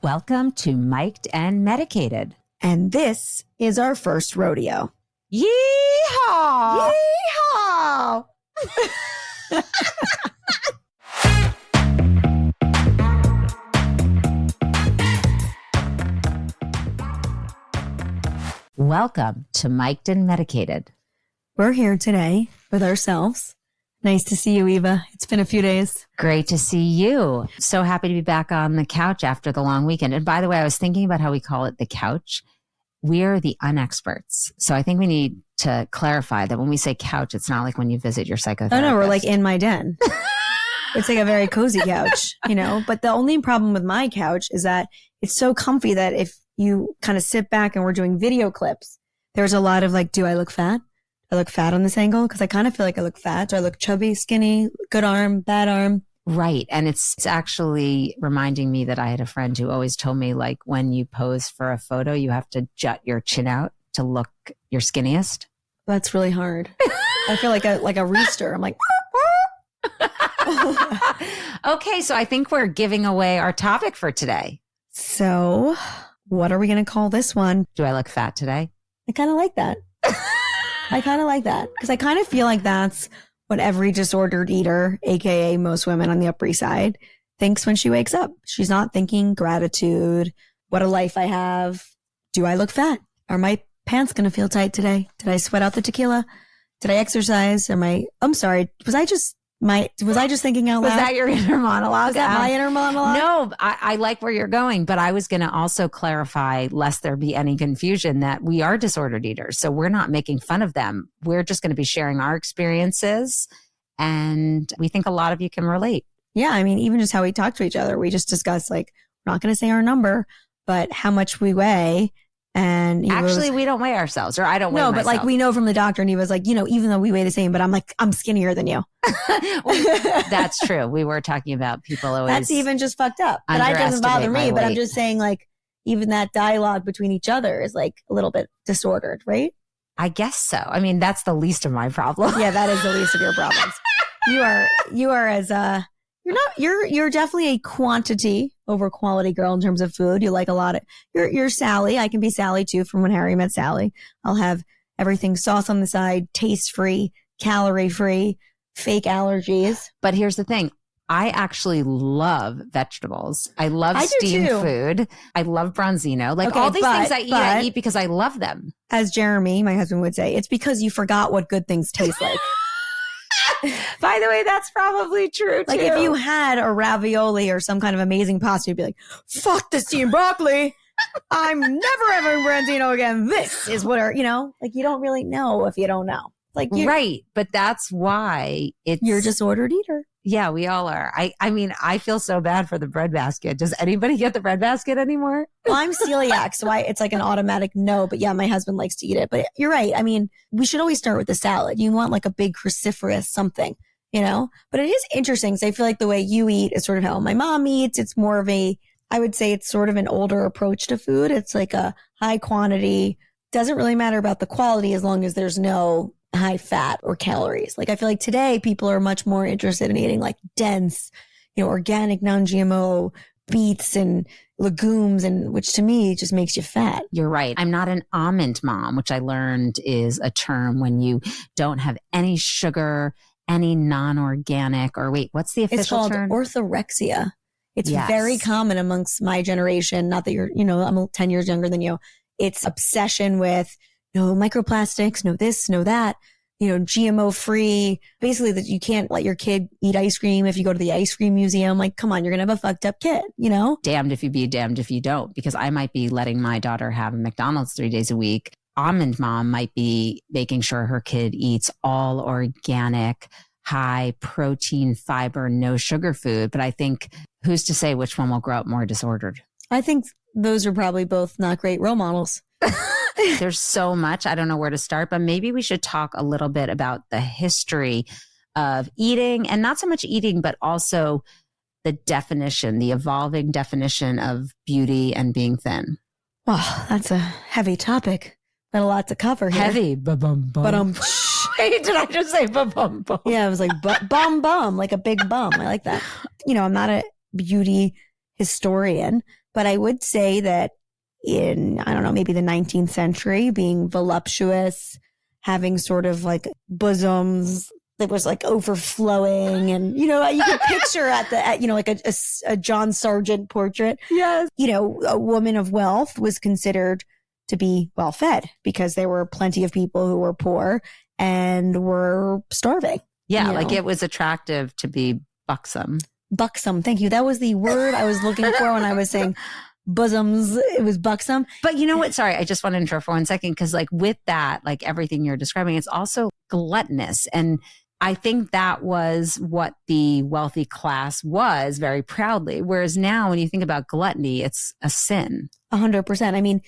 Welcome to Mic'd and Medicated. And this is our first rodeo. Yeehaw! Yeehaw! Welcome to Mic'd and Medicated. We're here today with ourselves. Nice to see you, Eva. It's been a few days. Great to see you. So happy to be back on the couch after the long weekend. And by the way, I was thinking about how we call it the couch. We're the unexperts. So I think we need to clarify that when we say couch, it's not like when you visit your psychotherapist. Oh, no, we're like in my den. It's like a very cozy couch, you know? But the only problem with my couch is that it's so comfy that if you kind of sit back and we're doing video clips, there's a lot of like, do I look fat? I look fat on this angle because I kind of feel like I look fat. Do I look chubby, skinny, good arm, bad arm? Right. And it's actually reminding me that I had a friend who always told me, like, when you pose for a photo, you have to jut your chin out to look your skinniest. That's really hard. I feel like a rooster. I'm like, okay. So I think we're giving away our topic for today. So what are we going to call this one? Do I look fat today? I kind of like that. I kind of like that because I kind of feel like that's what every disordered eater, AKA most women on the Upper East Side, thinks when she wakes up. She's not thinking gratitude. What a life I have. Do I look fat? Are my pants going to feel tight today? Did I sweat out the tequila? Did I exercise? I'm sorry. Was I just thinking out loud? Was that your inner monologue? Was that my inner monologue? No, I like where you're going, but I was going to also clarify, lest there be any confusion, that we are disordered eaters. So we're not making fun of them. We're just going to be sharing our experiences. And we think a lot of you can relate. Yeah. I mean, even just how we talk to each other, we just discussed, like, we're not going to say our number, but how much we weigh. And actually, we don't weigh ourselves, or I don't weigh myself. No, but like we know from the doctor, and he was like, you know, even though we weigh the same, but I'm skinnier than you. That's true. We were talking about people always. That's even just fucked up. But that doesn't bother me. But I'm just saying, like, even that dialogue between each other is like a little bit disordered, right? I guess so. I mean, that's the least of my problem. Yeah, that is the least of your problems. You are as you're definitely a quantity over quality girl in terms of food. You like a lot of, you're Sally. I can be Sally too from when Harry met Sally. I'll have everything sauce on the side, taste free, calorie free, fake allergies. But here's the thing. I actually love vegetables. I love steamed food. I love bronzino. Like all these things I eat because I love them. As Jeremy, my husband, would say, it's because you forgot what good things taste like. By the way, that's probably true too. Like if you had a ravioli or some kind of amazing pasta, you'd be like, fuck the steamed broccoli. I'm never having branzino again. This is what you know, like you don't really know if you don't know. Like right. But that's why you're a disordered eater. Yeah, we all are. I mean, I feel so bad for the breadbasket. Does anybody get the breadbasket anymore? Well, I'm celiac, so it's like an automatic no. But yeah, my husband likes to eat it. But you're right. I mean, we should always start with the salad. You want like a big cruciferous something, you know? But it is interesting. So I feel like the way you eat is sort of how my mom eats. It's more of I would say it's sort of an older approach to food. It's like a high quantity. Doesn't really matter about the quality as long as there's no high fat or calories. Like I feel like today people are much more interested in eating like dense, you know, organic, non-GMO beets and legumes, and which to me just makes you fat. You're right. I'm not an almond mom, which I learned is a term when you don't have any sugar, any non-organic, or wait, what's the official term? It's called orthorexia. It's very common amongst my generation. Not that you're, you know, I'm 10 years younger than you. It's obsession with no microplastics, no this, no that, you know, GMO free, basically that you can't let your kid eat ice cream if you go to the ice cream museum. Like, come on, you're going to have a fucked up kid, you know? Damned if you be, damned if you don't, because I might be letting my daughter have McDonald's 3 days a week. Almond mom might be making sure her kid eats all organic, high protein, fiber, no sugar food. But I think who's to say which one will grow up more disordered? I think those are probably both not great role models. There's so much. I don't know where to start, but maybe we should talk a little bit about the history of eating, and not so much eating, but also the definition, the evolving definition of beauty and being thin. Wow, that's a heavy topic. Got a lot to cover here. Heavy. Ba-bum-bum. Wait, did I just say ba-bum-bum? Yeah, I was like bum, like a big bum. I like that. You know, I'm not a beauty historian, But I would say that in, I don't know, maybe the 19th century, being voluptuous, having sort of like bosoms that was like overflowing, and, you know, you could picture at you know, like a John Sargent portrait. Yes. You know, a woman of wealth was considered to be well fed because there were plenty of people who were poor and were starving. Yeah. Like it was attractive to be buxom. Buxom. Thank you. That was the word I was looking for when I was saying bosoms. It was buxom. But you know what? Sorry, I just want to interrupt for 1 second. Cause like with that, like everything you're describing, it's also gluttonous. And I think that was what the wealthy class was very proudly. Whereas now when you think about gluttony, it's a sin. 100%. I mean,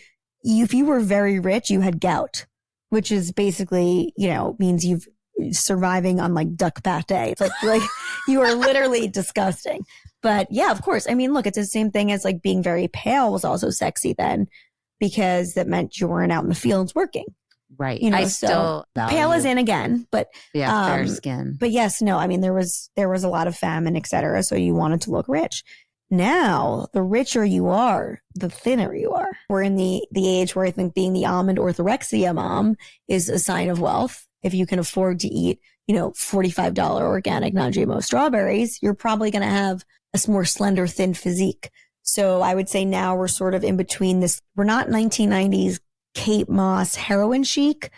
if you were very rich, you had gout, which is basically, you know, means you've surviving on like duck pate. It's like you are literally disgusting. But yeah, of course. I mean, look, it's the same thing as like being very pale was also sexy then, because that meant you weren't out in the fields working. Right. You know, I still pale is in again, but yeah, fair skin. But yes, no, I mean, there was a lot of famine, et cetera. So you wanted to look rich. Now, the richer you are, the thinner you are. We're in the age where I think being the almond orthorexia mom is a sign of wealth. If you can afford to eat, you know, $45 organic non-GMO strawberries, you're probably going to have a more slender, thin physique. So I would say now we're sort of in between this. We're not 1990s Kate Moss heroin chic,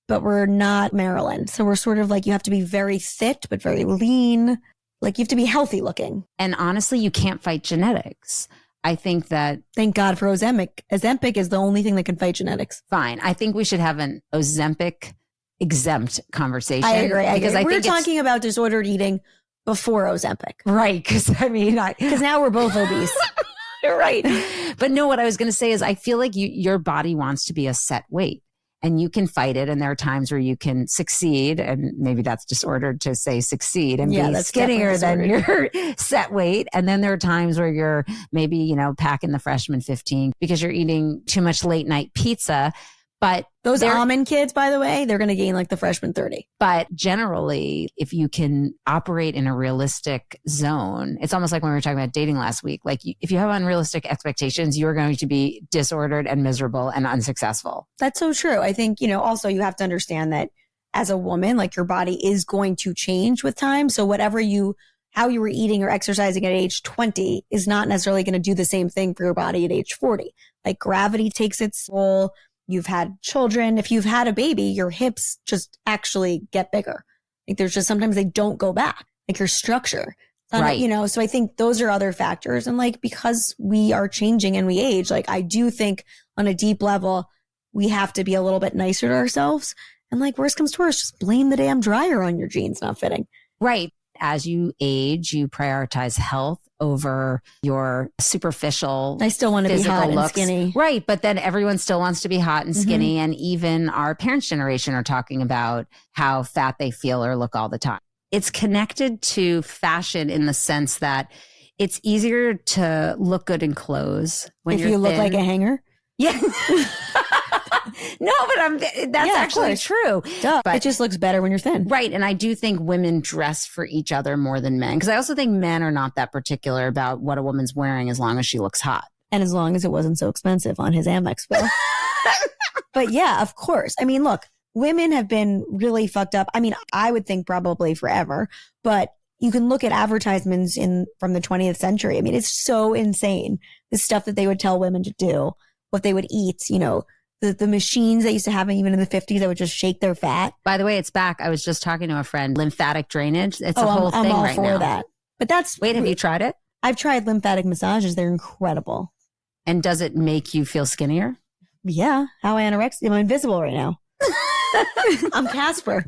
but we're not Marilyn. So we're sort of like, you have to be very fit, but very lean. Like you have to be healthy looking. And honestly, you can't fight genetics. I think that. Thank God for Ozempic. Ozempic is the only thing that can fight genetics. Fine. I think we should have an Ozempic exempt conversation. I agree. Because we're talking about disordered eating before Ozempic. Right. Because I mean, because now we're both obese. Right. But no, what I was going to say is I feel like your body wants to be a set weight and you can fight it. And there are times where you can succeed, and maybe that's disordered to say succeed and be skinnier than your set weight. And then there are times where you're maybe, you know, packing the freshman 15 because you're eating too much late night pizza. But those almond kids, by the way, they're going to gain like the freshman 30. But generally, if you can operate in a realistic zone, it's almost like when we were talking about dating last week. Like if you have unrealistic expectations, you're going to be disordered and miserable and unsuccessful. That's so true. I think, you know, also you have to understand that as a woman, like your body is going to change with time. So how you were eating or exercising at age 20 is not necessarily going to do the same thing for your body at age 40. Like gravity takes its toll. You've had children. If you've had a baby, your hips just actually get bigger. Like there's just sometimes they don't go back, like your structure. Right. You know, so I think those are other factors. And like, because we are changing and we age, like I do think on a deep level, we have to be a little bit nicer to ourselves. And like worst comes to worst, just blame the damn dryer on your jeans not fitting. Right. As you age, you prioritize health over your superficial. I still want to be hot looks. And skinny. Right. But then everyone still wants to be hot and skinny. And even our parents' generation are talking about how fat they feel or look all the time. It's connected to fashion in the sense that it's easier to look good in clothes when if you look like a hanger. Yeah. No, but that's actually true. Duh. But it just looks better when you're thin. Right. And I do think women dress for each other more than men. Because I also think men are not that particular about what a woman's wearing as long as she looks hot. And as long as it wasn't so expensive on his Amex bill. But yeah, of course. I mean, look, women have been really fucked up. I mean, I would think probably forever. But you can look at advertisements from the 20th century. I mean, it's so insane. The stuff that they would tell women to do, what they would eat, you know. The machines they used to have even in the 50s that would just shake their fat. By the way, it's back. I was just talking to a friend. Lymphatic drainage. It's a whole thing right now. I'm all for that. But Wait, have you tried it? I've tried lymphatic massages. They're incredible. And does it make you feel skinnier? Yeah. How anorexia? I'm invisible right now. I'm Casper.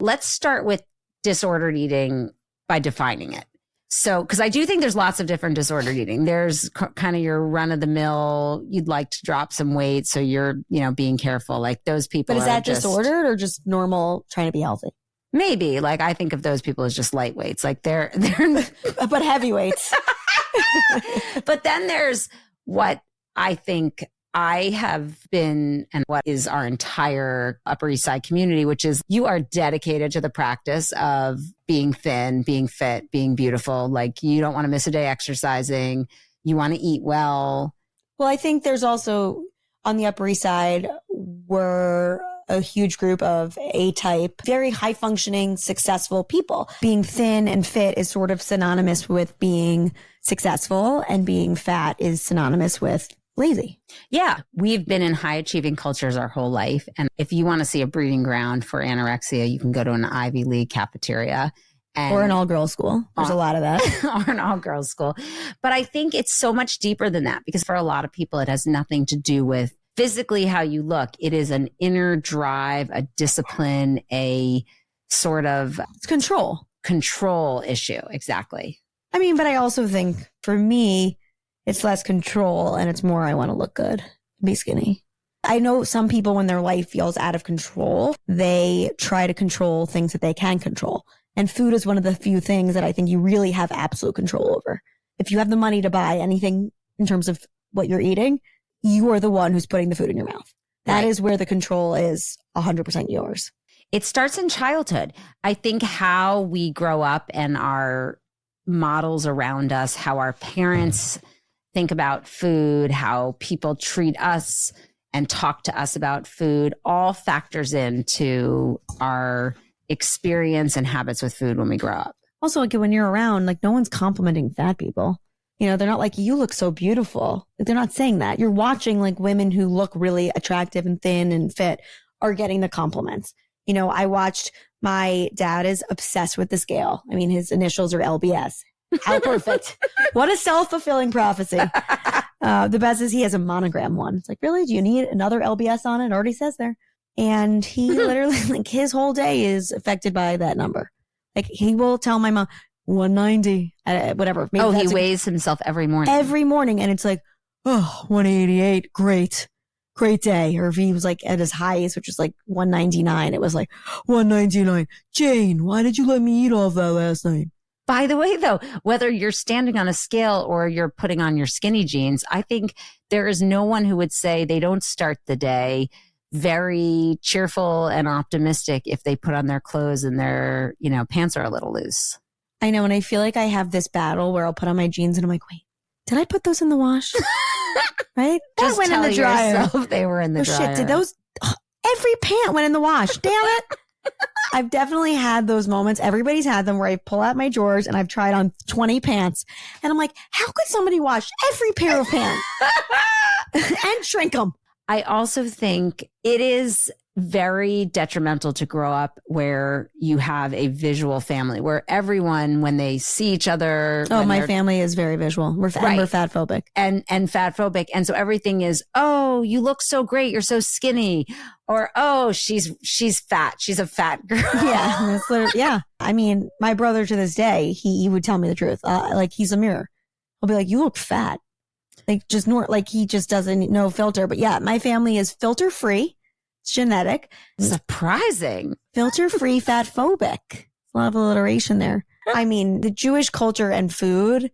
Let's start with disordered eating by defining it. So, because I do think there's lots of different disordered eating. There's kind of your run of the mill, you'd like to drop some weight. So you're, you know, being careful. Like those people. But is that disordered or just normal trying to be healthy? Maybe. Like I think of those people as just lightweights. Like they're but heavyweights. But then there's what I think I have been, and what is our entire Upper East Side community, which is you are dedicated to the practice of being thin, being fit, being beautiful. Like you don't want to miss a day exercising. you want to eat well. Well, I think there's also on the Upper East Side, we're a huge group of A-type, very high-functioning, successful people. Being thin and fit is sort of synonymous with being successful, and being fat is synonymous with lazy. Yeah. We've been in high-achieving cultures our whole life. And if you want to see a breeding ground for anorexia, you can go to an Ivy League cafeteria. Or an all-girls school. There's a lot of that. Or an all-girls school. But I think it's so much deeper than that, because for a lot of people, it has nothing to do with physically how you look. It is an inner drive, a discipline, a sort of it's control issue. Exactly. I mean, but I also think for me, it's less control and it's more I want to look good, be skinny. I know some people, when their life feels out of control, they try to control things that they can control. And food is one of the few things that I think you really have absolute control over. If you have the money to buy anything in terms of what you're eating, you are the one who's putting the food in your mouth. That is where the control is 100% yours. It starts in childhood. I think how we grow up and our models around us, how our parents think about food, how people treat us and talk to us about food, all factors into our experience and habits with food when we grow up. Also, like when you're around, like no one's complimenting fat people. You know, they're not like, you look so beautiful. Like, they're not saying that. You're watching like women who look really attractive and thin and fit are getting the compliments. You know, I watched, my dad is obsessed with the scale. I mean, his initials are LBS. How perfect. What a self-fulfilling prophecy. The best is he has a monogram one. It's like, really? Do you need another LBS on it? It already says there. And he literally, like, his whole day is affected by that number. Like, he will tell my mom, 190, whatever. Maybe he weighs himself every morning. Every morning. And it's like, oh, 188. Great day. Or if he was like at his highest, which was like 199, it was like 199. Jane, why did you let me eat all of that last night? By the way, though, whether you're standing on a scale or you're putting on your skinny jeans, I think there is no one who would say they don't start the day very cheerful and optimistic if they put on their clothes and their, you know, pants are a little loose. I know. And I feel like I have this battle where I'll put on my jeans and I'm like, wait, did I put those in the wash? Right? Just that went in the dryer. Yourself they were in the dryer. Shit, did those, every pant went in the wash. Damn it. I've definitely had those moments. Everybody's had them where I pull out my drawers and I've tried on 20 pants. And I'm like, how could somebody wash every pair of pants and shrink them? I also think it is very detrimental to grow up where you have a visual family, where everyone, when they see each other. Oh, my family is very visual. We're fat-phobic. And fat-phobic. And so everything is, oh, you look so great. You're so skinny. Or, oh, she's fat. She's a fat girl. Yeah. That's literally, yeah. I mean, my brother to this day, he would tell me the truth. Like, he's a mirror. I'll be like, you look fat. Like, just like he just doesn't know filter. But yeah, my family is filter free. It's genetic. Surprising. Filter free, fat-phobic. A lot of alliteration there. I mean, the Jewish culture and food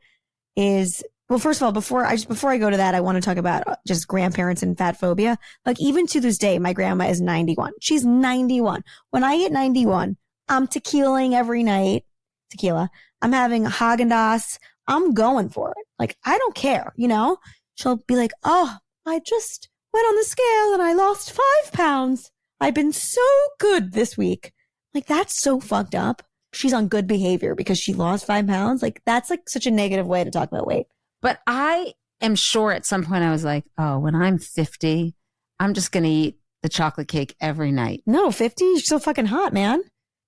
is, well, first of all, before I go to that, I want to talk about just grandparents and fat phobia. Like, even to this day, my grandma is 91. She's 91. When I get 91, I'm tequilaing every night. Tequila. I'm having Haagen-Dazs. I'm going for it. Like, I don't care, you know? She'll be like, oh, I just went on the scale and I lost 5 pounds. I've been so good this week. Like, that's so fucked up. She's on good behavior because she lost 5 pounds. Like, that's like such a negative way to talk about weight. But I am sure at some point I was like, oh, when I'm 50, I'm just going to eat the chocolate cake every night. No, 50, you're so fucking hot, man.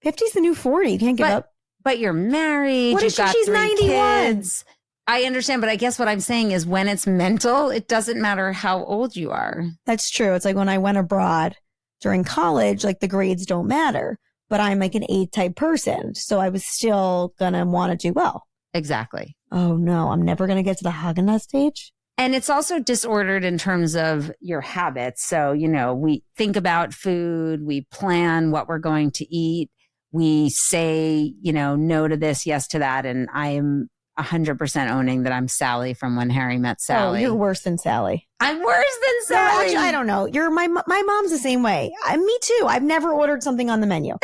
50's the new 40. You can't give up. But you're married. What you've got she's 3 91. kids. I understand, but I guess what I'm saying is when it's mental, it doesn't matter how old you are. That's true. It's like when I went abroad during college, like the grades don't matter, but I'm like an A-type person. So I was still going to want to do well. Exactly. Oh no, I'm never going to get to the Haagen-Dazs stage. And it's also disordered in terms of your habits. So, you know, we think about food, we plan what we're going to eat. We say, you know, no to this, yes to that. And I am 100% owning that I'm Sally from When Harry Met Sally. Oh, you're worse than Sally. I'm worse than Sally. No, actually, I don't know. You're my mom's the same way. Me too. I've never ordered something on the menu.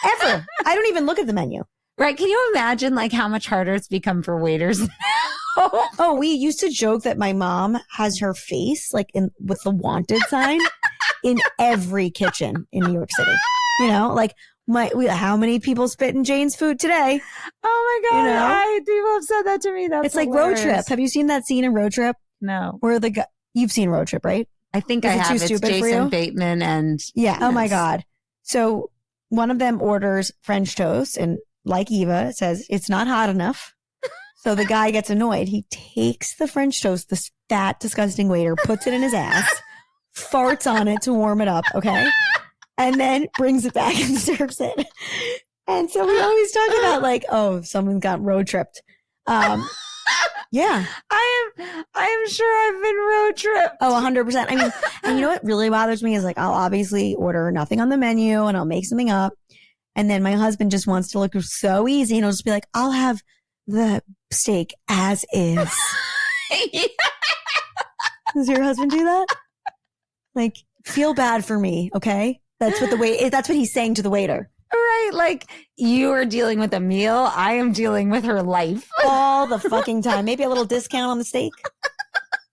Ever. I don't even look at the menu. Right. Can you imagine like how much harder it's become for waiters now? Oh, we used to joke that my mom has her face like with the wanted sign in every kitchen in New York City. You know, like how many people spit in Jane's food today? Oh my God. You know? People have said that to me. That's It's like Road Trip. Have you seen that scene in Road Trip? No. Where you've seen Road Trip, right? I think I have. It's Jason Bateman and. Yeah. Yes. Oh my God. So one of them orders French toast and like Eva, it says it's not hot enough. So the guy gets annoyed. He takes the French toast, this fat, disgusting waiter, puts it in his ass, farts on it to warm it up. Okay. And then brings it back and serves it. And so we always talk about like, oh, someone got road tripped. Yeah. I am sure I've been road tripped. Oh, 100%. I mean, and you know what really bothers me is like, I'll obviously order nothing on the menu and I'll make something up. And then my husband just wants to look so easy and he'll just be like, I'll have the steak as is. Yeah. Does your husband do that? Like, feel bad for me, okay? That's what he's saying to the waiter. Right. Like you are dealing with a meal. I am dealing with her life. All the fucking time. Maybe a little discount on the steak.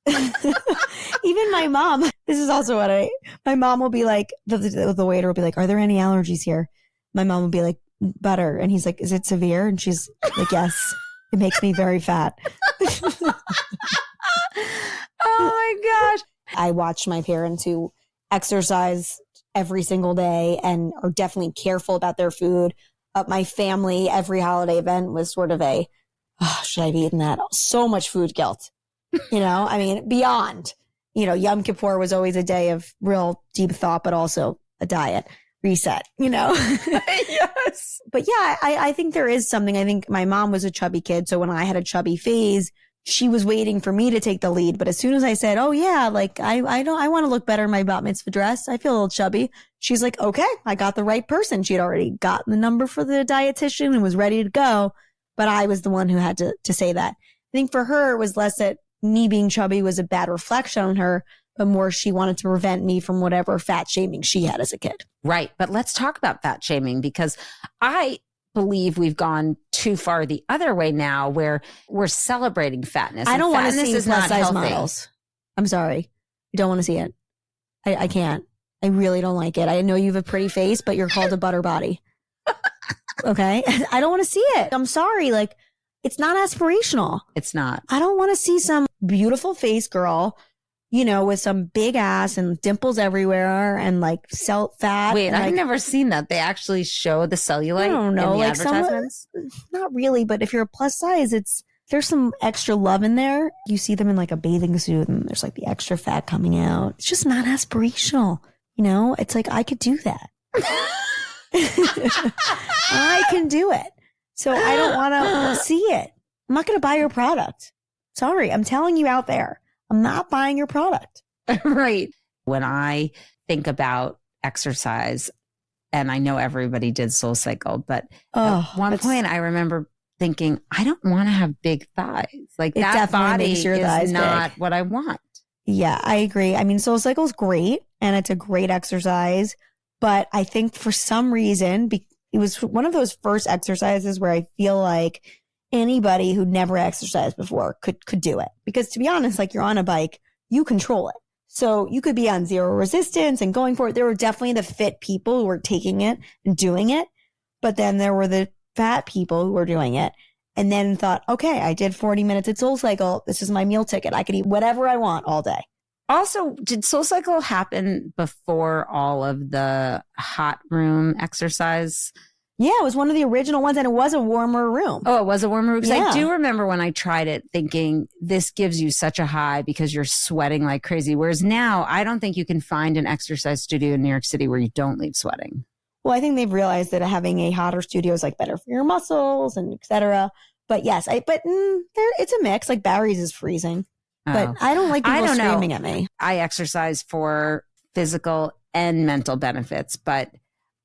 Even my mom, this is also what my mom will be like, the waiter will be like, are there any allergies here? My mom will be like, butter. And he's like, is it severe? And she's like, yes, it makes me very fat. Oh my gosh. I watch my parents who exercise every single day and are definitely careful about their food. My family, every holiday event was sort of should I have eaten that? So much food guilt. You know, I mean, beyond, Yom Kippur was always a day of real deep thought, but also a diet reset, Yes. But yeah, I think there is something. I think my mom was a chubby kid. So when I had a chubby phase, she was waiting for me to take the lead. But as soon as I said, oh yeah, like I want to look better in my bat mitzvah dress. I feel a little chubby. She's like, okay, I got the right person. She had already gotten the number for the dietitian and was ready to go. But I was the one who had to say that. I think for her, it was less that me being chubby was a bad reflection on her, but more she wanted to prevent me from whatever fat shaming she had as a kid. Right. But let's talk about fat shaming because I believe we've gone too far the other way now where we're celebrating fatness. I don't want to see is plus not size healthy. models. I'm sorry. I don't want to see it. I can't. I really don't like it. I know you have a pretty face, but you're called a butter body. Okay. I don't want to see it. I'm sorry. Like, it's not aspirational. It's not. I don't want to see some beautiful face girl, with some big ass and dimples everywhere and like fat. Wait, I've like, never seen that. They actually show the cellulite I don't know, in the like advertisements? Not really, but if you're a plus size, there's some extra love in there. You see them in like a bathing suit and there's like the extra fat coming out. It's just not aspirational. It's like, I could do that. I can do it. So I don't want to see it. I'm not going to buy your product. Sorry. I'm telling you out there, I'm not buying your product. Right. When I think about exercise, and I know everybody did SoulCycle, but at one point I remember thinking, I don't want to have big thighs. Like that body is not what I want. Yeah, I agree. I mean, SoulCycle is great and it's a great exercise, but I think for some reason, it was one of those first exercises where I feel like anybody who never exercised before could do it. Because to be honest, like you're on a bike, you control it. So you could be on zero resistance and going for it. There were definitely the fit people who were taking it and doing it. But then there were the fat people who were doing it and then thought, okay, I did 40 minutes at SoulCycle. This is my meal ticket. I could eat whatever I want all day. Also, did SoulCycle happen before all of the hot room exercise? Yeah, it was one of the original ones and it was a warmer room. Oh, it was a warmer room? Because Yeah. I do remember when I tried it thinking this gives you such a high because you're sweating like crazy. Whereas now I don't think you can find an exercise studio in New York City where you don't leave sweating. Well, I think they've realized that having a hotter studio is like better for your muscles and et cetera. But yes, it's a mix. Like Barry's is freezing. But I don't like people screaming at me. I exercise for physical and mental benefits. But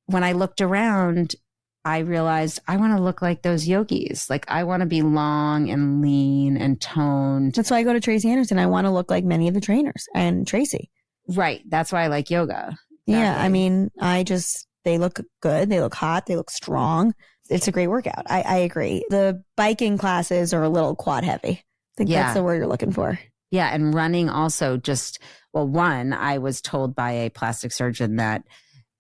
when I looked around, I realized I want to look like those yogis. Like I want to be long and lean and toned. That's why I go to Tracy Anderson. I want to look like many of the trainers and Tracy. Right. That's why I like yoga. Yeah. Exactly. I mean, they look good. They look hot. They look strong. It's a great workout. I agree. The biking classes are a little quad heavy. think that's the word you're looking for. Yeah. And running also one, I was told by a plastic surgeon that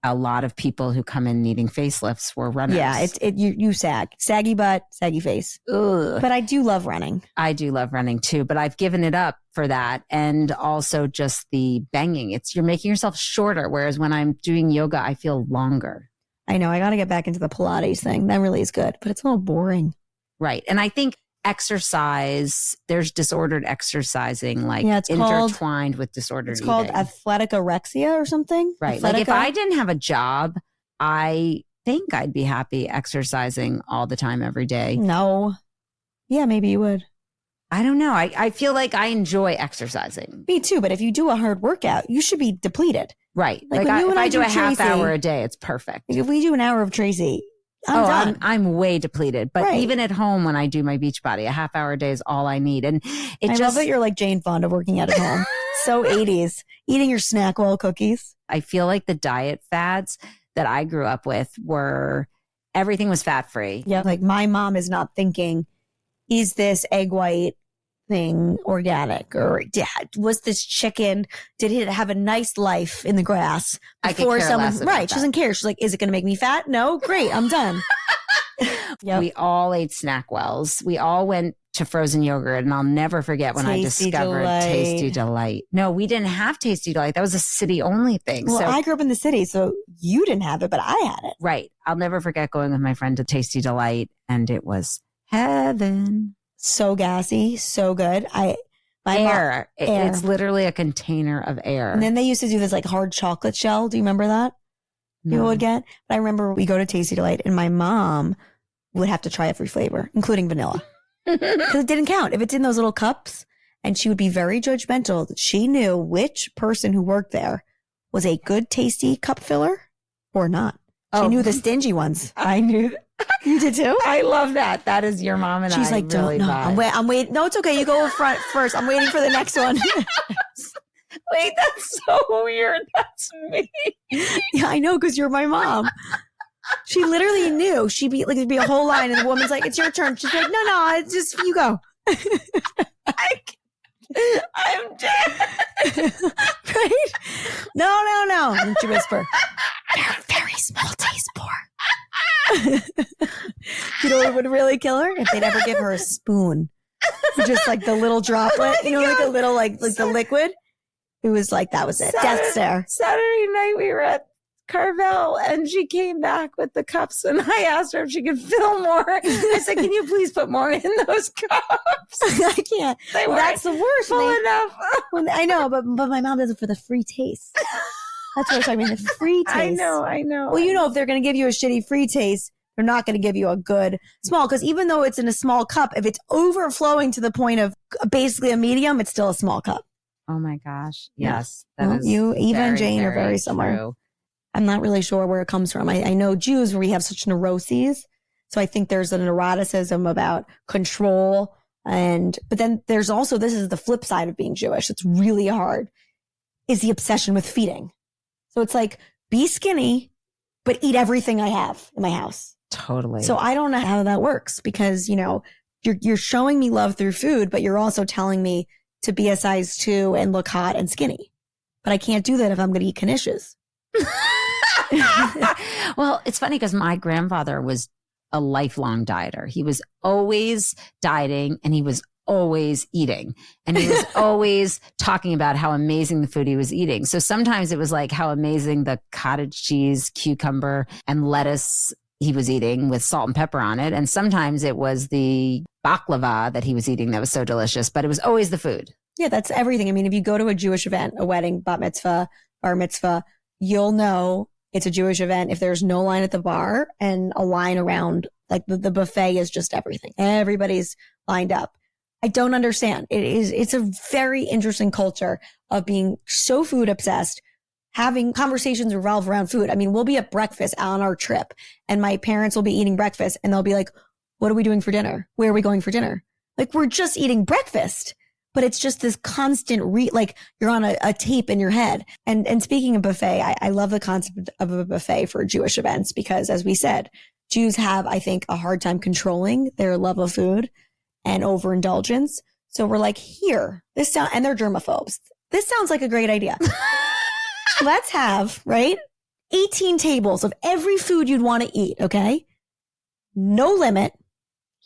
a lot of people who come in needing facelifts were runners. Yeah, you sag. Saggy butt, saggy face. Ugh. But I do love running. I do love running too, but I've given it up for that. And also just the banging. You're making yourself shorter. Whereas when I'm doing yoga, I feel longer. I know. I got to get back into the Pilates thing. That really is good, but it's a little boring. Right. And I think exercise, there's disordered exercising, like it's intertwined with disordered eating. It's called athletic anorexia or something. Right. Athletica? Like if I didn't have a job, I think I'd be happy exercising all the time every day. No. Yeah, maybe you would. I don't know. I feel like I enjoy exercising. Me too. But if you do a hard workout, you should be depleted. Right. Like if I do a half hour a day, it's perfect. Like if we do an hour of Tracy, I'm done. I'm way depleted. But even at home when I do my Beachbody, a half hour a day is all I need. And I love that you're like Jane Fonda working out at home. So 80s, eating your SnackWell cookies. I feel like the diet fads that I grew up with everything was fat free. Yeah. Like my mom is not thinking, is this egg white thing organic, or was this chicken, did it have a nice life in the grass before someone, right? She doesn't care. She's like, is it going to make me fat? No, great, I'm done. Yep. We all ate SnackWells. We all went to frozen yogurt, and I'll never forget when I discovered Tasty Delight. No, we didn't have Tasty Delight. That was a city only thing. Well, I grew up in the city, so you didn't have it, but I had it. Right. I'll never forget going with my friend to Tasty Delight, and it was heaven. So gassy, so good. Air. It's literally a container of air. And then they used to do this like hard chocolate shell. Do you remember that? People would get. But I remember we go to Tasty Delight and my mom would have to try every flavor, including vanilla. Because it didn't count. If it's in those little cups, and she would be very judgmental. She knew which person who worked there was a good tasty cup filler or not. She knew the stingy ones. I knew. You did too? I love that. That is your mom and She's like, really don't, no, I'm waiting. No, it's okay. You go front first. I'm waiting for the next one. Wait, that's so weird. That's me. Yeah, I know, because you're my mom. She literally knew. There'd be a whole line, and the woman's like, it's your turn. She's like, no, it's just, you go. I'm dead. Right? No. And she whisper, very small taste pour. You know what would really kill her? If they'd ever give her a spoon. Just like the little droplet, like a little, like the liquid. It was like, that was it. Death stare. Saturday night we were at Carvel and she came back with the cups and I asked her if she could fill more. I said, can you please put more in those cups? I can't. That's the worst. Full enough. I know, but my mom does it for the free taste. That's what I mean. The free taste. I know. Well, if they're going to give you a shitty free taste, they're not going to give you a good small. Because even though it's in a small cup, if it's overflowing to the point of basically a medium, it's still a small cup. Oh my gosh. Yes. You, Eva and Jane very, are very similar. True. I'm not really sure where it comes from. I know Jews, we have such neuroses. So I think there's an neuroticism about control. But then there's also, this is the flip side of being Jewish. It's really hard, is the obsession with feeding. So it's like, be skinny, but eat everything I have in my house. Totally. So I don't know how that works because, you're showing me love through food, but you're also telling me to be a size 2 and look hot and skinny. But I can't do that if I'm going to eat knishes. Well, it's funny because my grandfather was a lifelong dieter. He was always dieting and he was always eating. And he was always talking about how amazing the food he was eating. So sometimes it was like how amazing the cottage cheese, cucumber, and lettuce he was eating with salt and pepper on it. And sometimes it was the baklava that he was eating that was so delicious, but it was always the food. Yeah, that's everything. I mean, if you go to a Jewish event, a wedding, bat mitzvah, bar mitzvah, you'll know it's a Jewish event if there's no line at the bar and a line around, like the buffet is just everything. Everybody's lined up. I don't understand. It's a very interesting culture of being so food obsessed, having conversations revolve around food. I mean, we'll be at breakfast on our trip and my parents will be eating breakfast and they'll be like, what are we doing for dinner? Where are we going for dinner? Like, we're just eating breakfast, but it's just this constant like you're on a tape in your head. And speaking of buffet, I love the concept of a buffet for Jewish events because, as we said, Jews have, I think, a hard time controlling their love of food and overindulgence. So we're like, here, and they're germaphobes. This sounds like a great idea. Let's have, right? 18 tables of every food you'd want to eat. Okay. No limit.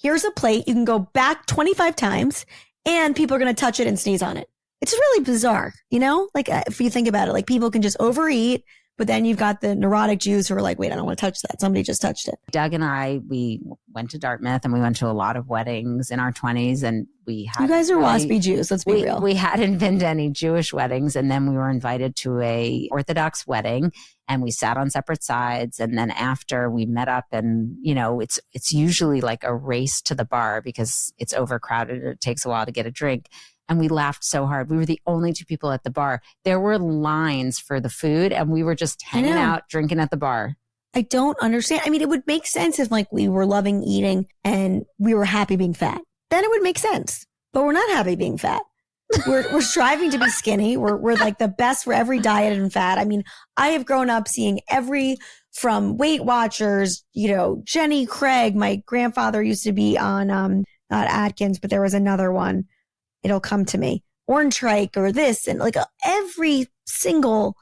Here's a plate. You can go back 25 times and people are going to touch it and sneeze on it. It's really bizarre, you know, like if you think about it, like people can just overeat, but then you've got the neurotic Jews who are like, wait, I don't want to touch that. Somebody just touched it. Doug and I, we went to Dartmouth and we went to a lot of weddings in our 20s and you guys are waspy Jews. Let's be real. We hadn't been to any Jewish weddings. And then we were invited to a Orthodox wedding and we sat on separate sides. And then after we met up and, you know, it's usually like a race to the bar because it's overcrowded. It takes a while to get a drink. And we laughed so hard. We were the only two people at the bar. There were lines for the food and we were just hanging out, drinking at the bar. I don't understand. I mean, it would make sense if like we were loving eating and we were happy being fat. Then it would make sense. But we're not happy being fat. We're striving to be skinny. We're like the best for every diet and fat. I mean, I have grown up seeing from Weight Watchers, you know, Jenny Craig. My grandfather used to be on, not Atkins, but there was another one. It'll come to me. Orange Trike or this and like every single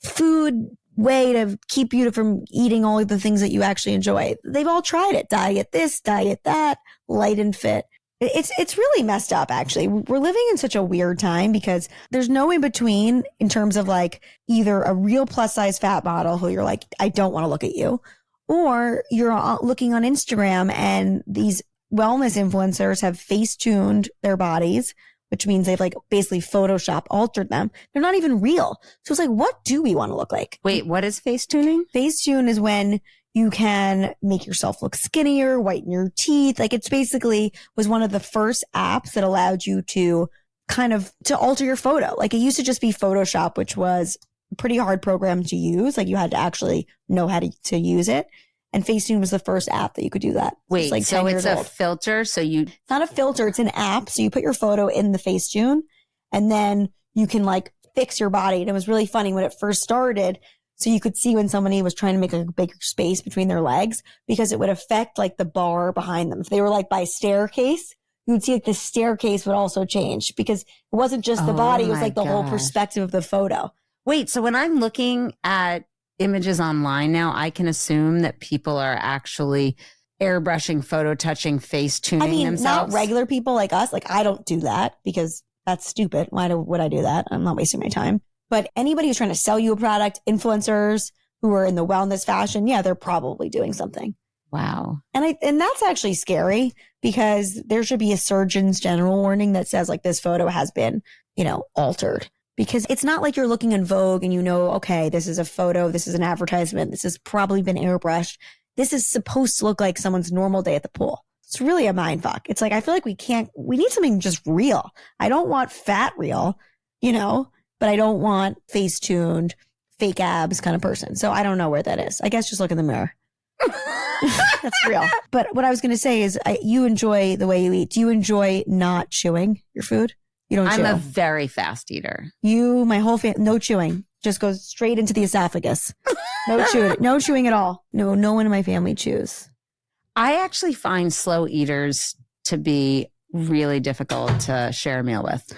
food way to keep you from eating all of the things that you actually enjoy. They've all tried it. Diet this, diet that, light and fit. It's really messed up, actually. We're living in such a weird time because there's no in between in terms of like either a real plus size fat model who you're like, I don't want to look at you, or you're looking on Instagram and these wellness influencers have face tuned their bodies, which means they've like basically Photoshop altered them. They're not even real. So it's like, what do we want to look like? Wait, what is face tuning? Face tune is when you can make yourself look skinnier, whiten your teeth. Like it's basically was one of the first apps that allowed you to to alter your photo. Like it used to just be Photoshop, which was a pretty hard program to use. Like you had to actually know how to use it. And Facetune was the first app that you could do that. Wait, like so it's a filter? It's not a filter. It's an app. So you put your photo in the Facetune and then you can like fix your body. And it was really funny when it first started. So you could see when somebody was trying to make a bigger space between their legs because it would affect like the bar behind them. If they were like by staircase, you would see like the staircase would also change because it wasn't just the body. It was like the whole perspective of the photo. Wait, so when I'm looking at images online now, I can assume that people are actually airbrushing, photo touching, face tuning themselves. Not regular people like us. Like I don't do that because that's stupid. Why would I do that? I'm not wasting my time. But anybody who's trying to sell you a product, influencers who are in the wellness fashion, yeah, they're probably doing something. Wow. And that's actually scary because there should be a Surgeon's General warning that says like this photo has been, you know, altered. Because it's not like you're looking in Vogue and you know, okay, this is a photo, this is an advertisement, this has probably been airbrushed. This is supposed to look like someone's normal day at the pool. It's really a mind fuck. It's like, I feel like we need something just real. I don't want fat real, you know, but I don't want face tuned, fake abs kind of person. So I don't know where that is. I guess just look in the mirror. That's real. But what I was going to say is you enjoy the way you eat. Do you enjoy not chewing your food? You don't chew. I'm a very fast eater. My whole family, no chewing. Just goes straight into the esophagus. No chewing. No chewing at all. No one in my family chews. I actually find slow eaters to be really difficult to share a meal with.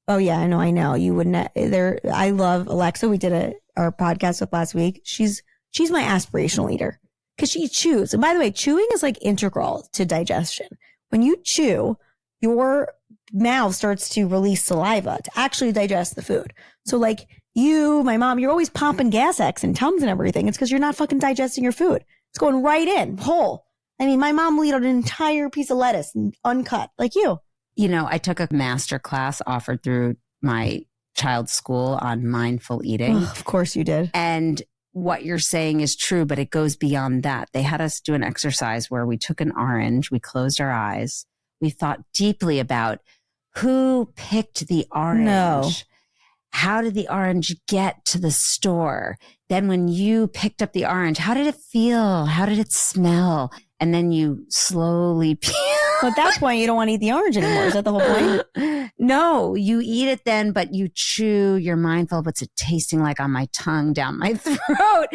Oh yeah, I know. You wouldn't. I love Alexa. We did our podcast with last week. She's my aspirational eater because she chews. And by the way, chewing is like integral to digestion. When you chew, your mouth starts to release saliva to actually digest the food. So like my mom, you're always pumping gas X and Tums and everything. It's because you're not fucking digesting your food. It's going right in whole. I mean, my mom will eat an entire piece of lettuce uncut like you. You know, I took a master class offered through my child's school on mindful eating. Of course you did. And what you're saying is true, but it goes beyond that. They had us do an exercise where we took an orange, we closed our eyes, we thought deeply about who picked the orange. No. How did the orange get to the store? Then when you picked up the orange, how did it feel? How did it smell? And then you slowly peel Well, at that point, you don't want to eat the orange anymore. Is that the whole point? No, you eat it then, but you chew. You're mindful of what's it tasting like on my tongue, down my throat.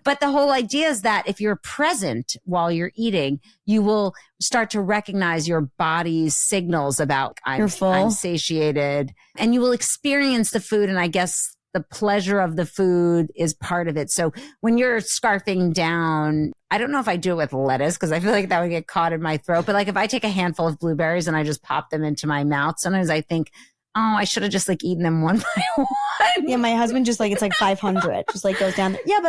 But the whole idea is that if you're present while you're eating, you will start to recognize your body's signals about You're full. I'm satiated, and you will experience the food. And I guess the pleasure of the food is part of it. So when you're scarfing down, I don't know if I do it with lettuce because I feel like that would get caught in my throat. But like if I take a handful of blueberries and I just pop them into my mouth, sometimes I think, oh, I should have just like eaten them one by one. Yeah, my husband just like, it's like 500, just like goes down there. Yeah,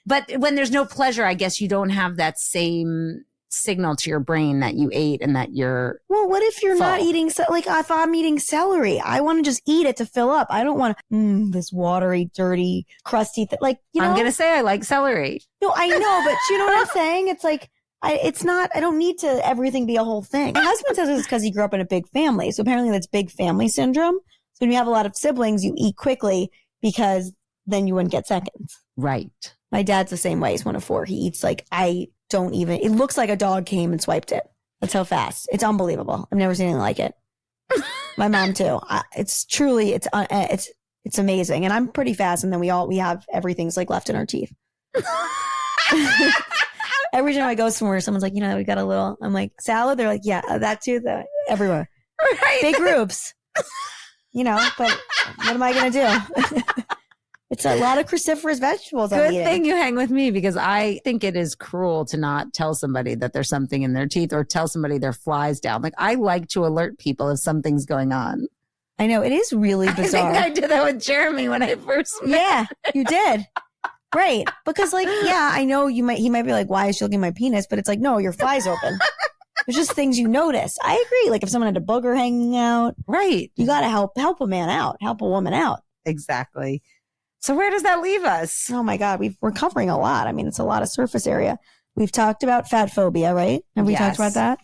but when there's no pleasure, I guess you don't have that same signal to your brain that you ate and that you're well, what if you're full. not eating, like if I'm eating celery, I want to just eat it to fill up. I don't want this watery, dirty, crusty thing. Like, you know, I'm going to say I like celery. No, I know, but you know what I'm saying? It's like, it's not, I don't need to everything be a whole thing. My husband says it's because he grew up in a big family. So apparently that's big family syndrome. So when you have a lot of siblings, you eat quickly because then you wouldn't get seconds. Right. My dad's the same way. He's 1 of 4. He eats like, it looks like a dog came and swiped it. That's how fast. It's unbelievable. I've never seen anything like it. My mom too. It's truly, it's amazing. And I'm pretty fast. And then we have everything's like left in our teeth. Every time I go somewhere, someone's like, we got a little, I'm like, salad? They're like, yeah, that too, everywhere. Right. Big groups, but what am I going to do? It's a lot of cruciferous vegetables. Good thing you hang with me because I think it is cruel to not tell somebody that there's something in their teeth or tell somebody their flies down. Like I like to alert people if something's going on. I know. It is really bizarre. I think I did that with Jeremy when I first met. Yeah, you did. Right. Because I know he might be like, why is she looking at my penis? But it's like, no, your fly's open. There's just things you notice. I agree. Like if someone had a booger hanging out. Right. You got to help a man out, help a woman out. Exactly. So where does that leave us? Oh my God. We're covering a lot. I mean, it's a lot of surface area. We've talked about fat phobia, right? Have we talked about that?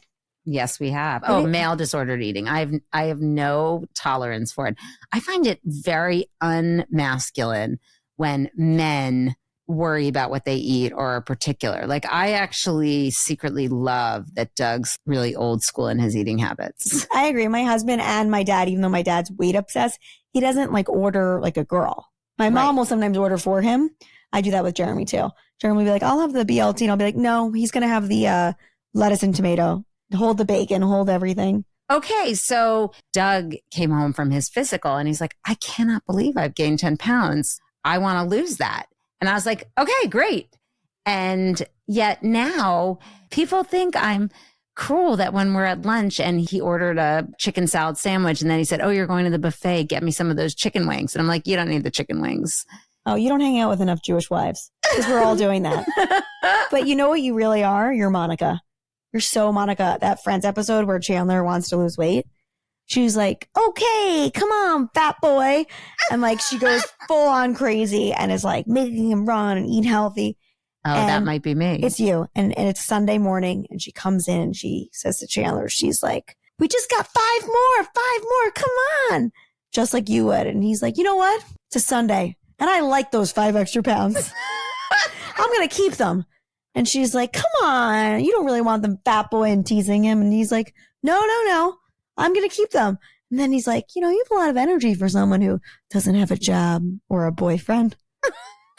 Yes, we have. Oh, male disordered eating. I have no tolerance for it. I find it very unmasculine when men worry about what they eat or are particular. Like I actually secretly love that Doug's really old school in his eating habits. I agree. My husband and my dad, even though my dad's weight obsessed, he doesn't like order like a girl. My mom will sometimes order for him. I do that with Jeremy too. Jeremy will be like, I'll have the BLT. And I'll be like, no, he's going to have the lettuce and tomato. Hold the bacon, hold everything. Okay. So Doug came home from his physical and he's like, I cannot believe I've gained 10 pounds. I want to lose that. And I was like, okay, great. And yet now people think I'm cruel that when we're at lunch and he ordered a chicken salad sandwich and then he said, oh, you're going to the buffet, get me some of those chicken wings. And I'm like, you don't need the chicken wings. Oh, you don't hang out with enough Jewish wives because we're all doing that. But you know what you really are? You're Monica. You're so Monica. That Friends episode where Chandler wants to lose weight. She's like, okay, come on, fat boy. And like, she goes full on crazy and is like making him run and eat healthy. Oh, and that might be me. It's you. And it's Sunday morning and she comes in and she says to Chandler, she's like, we just got 5 more. Come on. Just like you would. And he's like, you know what? It's a Sunday. And I like those 5 extra pounds. I'm going to keep them. And she's like, come on. You don't really want them fat boy and teasing him. And he's like, no. I'm going to keep them. And then he's like, you have a lot of energy for someone who doesn't have a job or a boyfriend.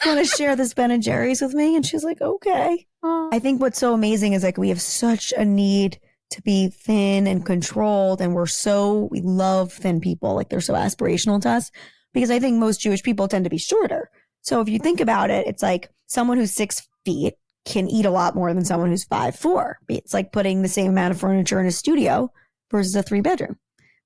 Want to share this Ben & Jerry's with me? And she's like, okay. I think what's so amazing is like we have such a need to be thin and controlled. And we love thin people. Like they're so aspirational to us because I think most Jewish people tend to be shorter. So if you think about it, it's like someone who's 6 feet can eat a lot more than someone who's 5'4". It's like putting the same amount of furniture in a studio versus a 3-bedroom,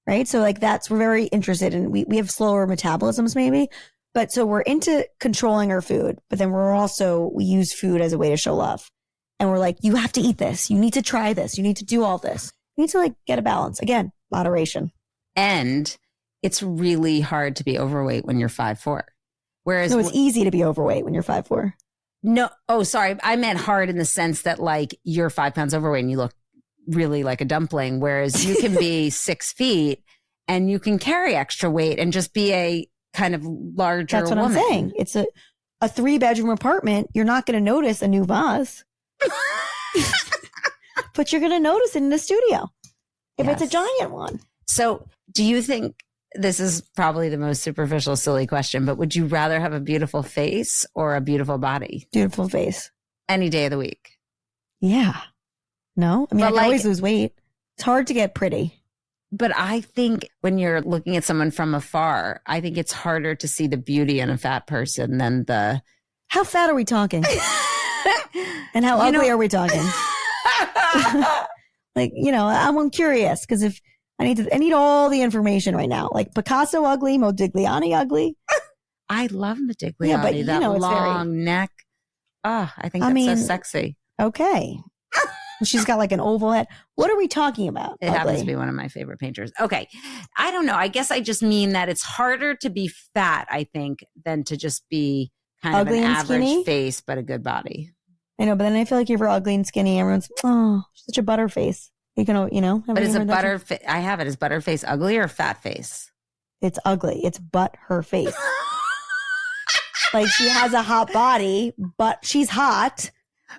right? So like we're very interested in, we have slower metabolisms maybe, but so we're into controlling our food, but then we use food as a way to show love. And we're like, you have to eat this. You need to try this. You need to do all this. You need to like get a balance. Again, moderation. And it's really hard to be overweight when you're 5'4". Whereas no, it's easy to be overweight when you're 5'4". No. Oh, sorry. I meant hard in the sense that like you're 5 pounds overweight and you look really like a dumpling. Whereas you can be 6 feet and you can carry extra weight and just be a kind of larger That's what woman. I'm saying. It's a 3-bedroom apartment. You're not going to notice a new vase, but you're going to notice it in the studio. if it's a giant one. So do you think, this is probably the most superficial, silly question, but would you rather have a beautiful face or a beautiful body? Beautiful face. Any day of the week? Yeah. No? I mean, I can always lose weight. It's hard to get pretty. But I think when you're looking at someone from afar, I think it's harder to see the beauty in a fat person than the... How fat are we talking? And how ugly are we talking? Like, I'm curious because if I need all the information right now. Like Picasso ugly, Modigliani ugly. I love Modigliani. Yeah, but that long neck. Oh, I think that's so sexy. Okay. She's got like an oval head. What are we talking about? It happens to be one of my favorite painters. Okay. I don't know. I guess I just mean that it's harder to be fat, I think, than to just be kind ugly of an average skinny face, but a good body. I know, but then I feel like if you're ugly and skinny, everyone's, such a butter face. You can, But is a butter I have it. Is butter face ugly or fat face? It's ugly. It's but her face. Like she has a hot body, but she's hot.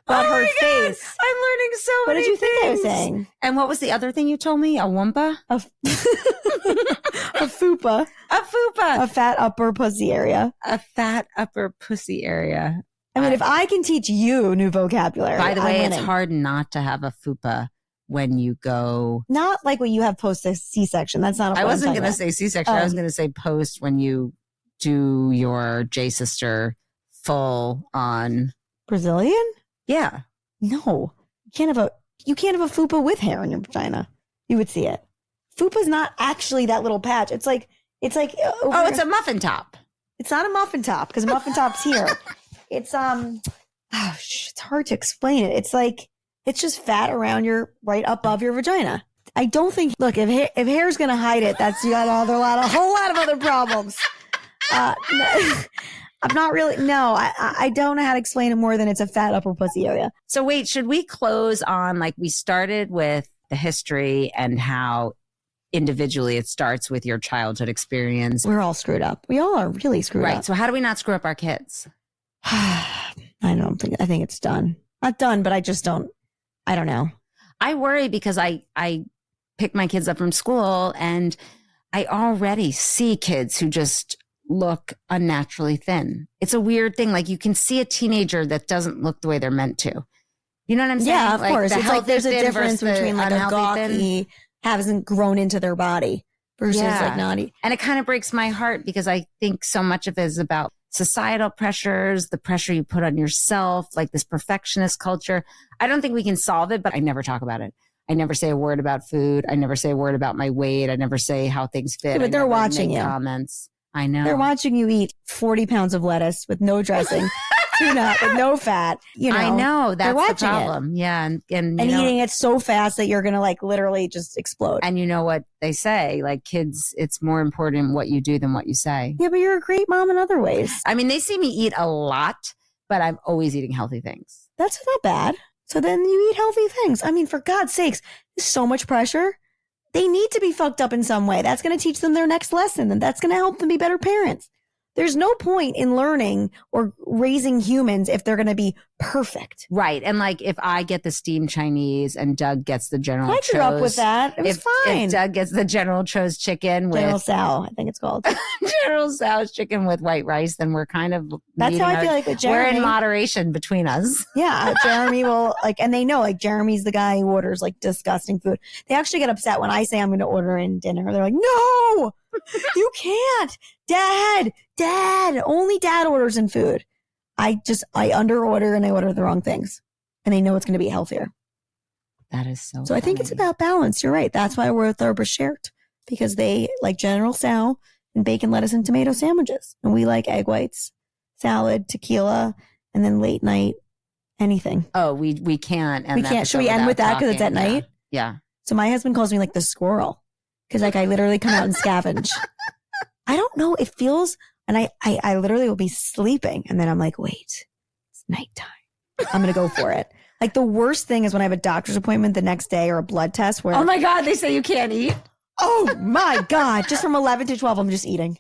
But her face. I'm learning so many things. What did you think I was saying? And what was the other thing you told me? A wumpa? A fupa. A fupa. A fat upper pussy area. A fat upper pussy area. I mean, if I can teach you new vocabulary. By the way, it's hard not to have a fupa when you go. Not like when you have post a C-section. That's not. I wasn't going to say C-section. I was going to say post when you do your J-sister full on Brazilian. Yeah. No, you can't have a fupa with hair on your vagina. You would see it. Fupa's not actually that little patch. It's like. It's a muffin top. It's not a muffin top because a muffin top's here. It's it's hard to explain it. It's like it's just fat around right above your vagina. I don't think. Look, if hair's gonna hide it, you got a whole lot of other problems. I'm not really. No, I don't know how to explain it more than it's a fat upper pussy area. So wait, should we close on like we started with the history and how individually it starts with your childhood experience? We're all screwed up. We all are really screwed up. Right. So how do we not screw up our kids? I think it's done. Not done, but I don't know. I worry because I pick my kids up from school and I already see kids who just look unnaturally thin. It's a weird thing. Like you can see a teenager that doesn't look the way they're meant to. You know what I'm saying? Yeah, of course. It's like there's a difference between like a gawky hasn't grown into their body versus like naughty. And it kind of breaks my heart because I think so much of it is about societal pressures, the pressure you put on yourself, like this perfectionist culture. I don't think we can solve it, but I never talk about it. I never say a word about food. I never say a word about my weight. I never say how things fit. Yeah, but they're watching you. Comments. I know. They're watching you eat 40 pounds of lettuce with no dressing, tuna with no fat. I know. That's the problem. It. Yeah. And eating it so fast that you're going to like literally just explode. And you know what they say, like kids, it's more important what you do than what you say. Yeah, but you're a great mom in other ways. I mean, they see me eat a lot, but I'm always eating healthy things. That's not bad. So then you eat healthy things. I mean, for God's sakes, there's so much pressure. They need to be fucked up in some way. That's going to teach them their next lesson, and that's going to help them be better parents. There's no point in learning or raising humans if they're going to be perfect. Right. And like if I get the steamed Chinese and Doug gets the General Tso's. I grew up with that. It was fine. If Doug gets the General Tso's chicken with... General Tso, I think it's called. General Tso's chicken with white rice, then we're kind of... That's how I feel like with Jeremy. We're in moderation between us. Yeah. Jeremy will like, and they know like Jeremy's the guy who orders like disgusting food. They actually get upset when I say I'm going to order in dinner. They're like, no, you can't. Dad, only dad orders in food. I under order and I order the wrong things and they know it's going to be healthier. That is so funny. I think it's about balance. You're right. That's why we're a Bashert because they like General Tso and bacon, lettuce, and tomato sandwiches. And we like egg whites, salad, tequila, and then late night, anything. Oh, we can't. We can't. Should we end with that because it's at night? Yeah. So my husband calls me like the squirrel because like I literally come out and scavenge. I don't know. It feels, and I literally will be sleeping. And then I'm like, wait, it's nighttime. I'm going to go for it. Like the worst thing is when I have a doctor's appointment the next day or a blood test where. Oh my God, they say you can't eat. Oh my God. Just from 11 to 12, I'm just eating.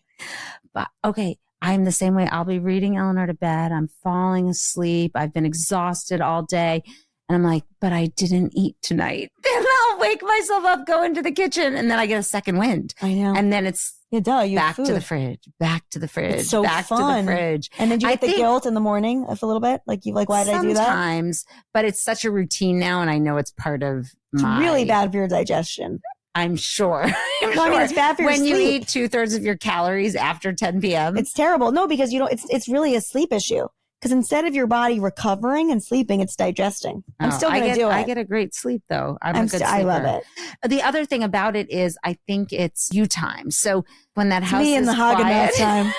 But okay. I'm the same way. I'll be reading Eleanor to bed. I'm falling asleep. I've been exhausted all day. And I'm like, but I didn't eat tonight. Then I'll wake myself up, go into the kitchen, and then I get a second wind. I know. And then it's you back food. To the fridge, back to the fridge, it's so back fun. to the fridge. And then you get the guilt in the morning of a little bit? Like, you like, why did I do that? Sometimes, but it's such a routine now, and I know it's part of It's really bad for your digestion. I'm sure. I mean, it's bad for your when sleep. You eat 2/3 of your calories after 10 p.m. It's terrible. No, because it's really a sleep issue. Because instead of your body recovering and sleeping, it's digesting. I'm still going to do it. I get a great sleep though. I'm a good sleeper. I love it. The other thing about it is I think it's you time. So when that house me is and the quiet, Haagen-Dazs time.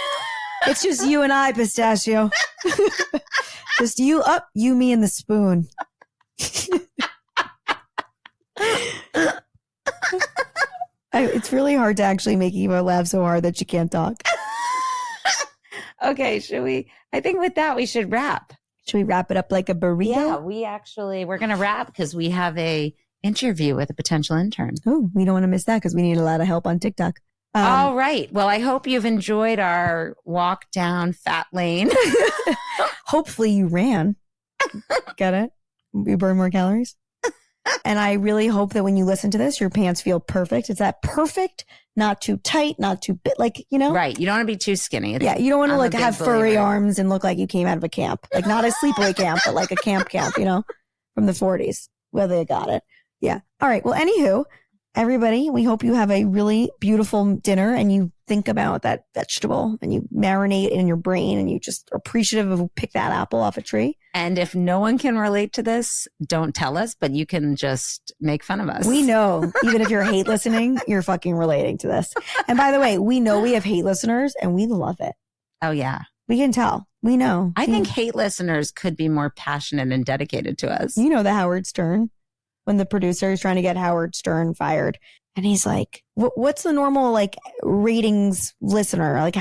It's just you and I, Pistachio. Just you up, you, me, and the spoon. It's really hard to actually make Eva laugh so hard that she can't talk. Okay, I think with that we should wrap. Should we wrap it up like a burrito? Yeah, we're going to wrap because we have a interview with a potential intern. Oh, we don't want to miss that because we need a lot of help on TikTok. All right. Well, I hope you've enjoyed our walk down fat lane. Hopefully you ran. Get it? You burn more calories. And I really hope that when you listen to this, your pants feel perfect. It's that perfect, not too tight, not too bit, like, Right. You don't want to be too skinny. You don't want to have furry arms and look like you came out of a camp. Like not a sleepaway camp, but like a camp, from the 40s, where they got it. Yeah. All right. Well, anywho, everybody, we hope you have a really beautiful dinner and you think about that vegetable and you marinate in your brain and you just are appreciative of who picked that apple off a tree. And if no one can relate to this, don't tell us, but you can just make fun of us. We know, even if you're hate listening, you're fucking relating to this. And by the way, we know we have hate listeners and we love it. Oh, yeah. We can tell. We know. I think hate listeners could be more passionate and dedicated to us. You know the Howard Stern, when the producer is trying to get Howard Stern fired. And he's like, what's the normal ratings listener? Like,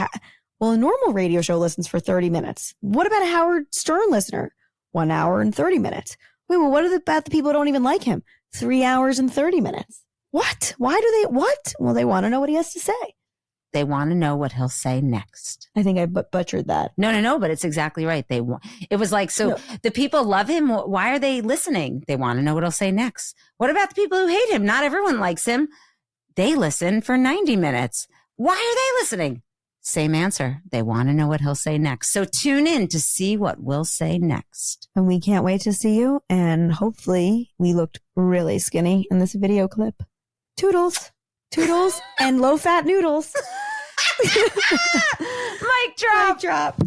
well, a normal radio show listens for 30 minutes. What about a Howard Stern listener? 1 hour and 30 minutes. Wait, well, what about the people who don't even like him? 3 hours and 30 minutes. What? Why do they, what? Well, they want to know what he has to say. They want to know what he'll say next. I think I butchered that. No, but it's exactly right. It was like, so the people love him. Why are they listening? They want to know what he'll say next. What about the people who hate him? Not everyone likes him. They listen for 90 minutes. Why are they listening? Same answer. They want to know what he'll say next. So tune in to see what we'll say next. And we can't wait to see you. And hopefully we looked really skinny in this video clip. Toodles, and low fat noodles. Mic drop. Mic drop.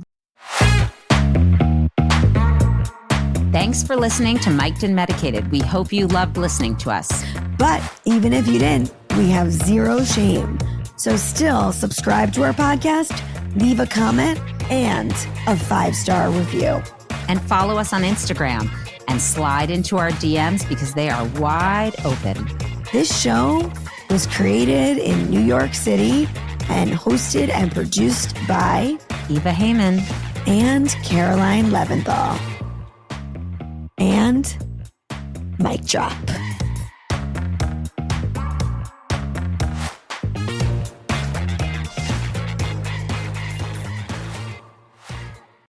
Thanks for listening to Mic'd and Medicated. We hope you loved listening to us. But even if you didn't, we have zero shame. So still subscribe to our podcast, leave a comment, and a 5-star review. And follow us on Instagram and slide into our DMs because they are wide open. This show was created in New York City and hosted and produced by Eva Heyman and Caroline Leventhal. And mic drop.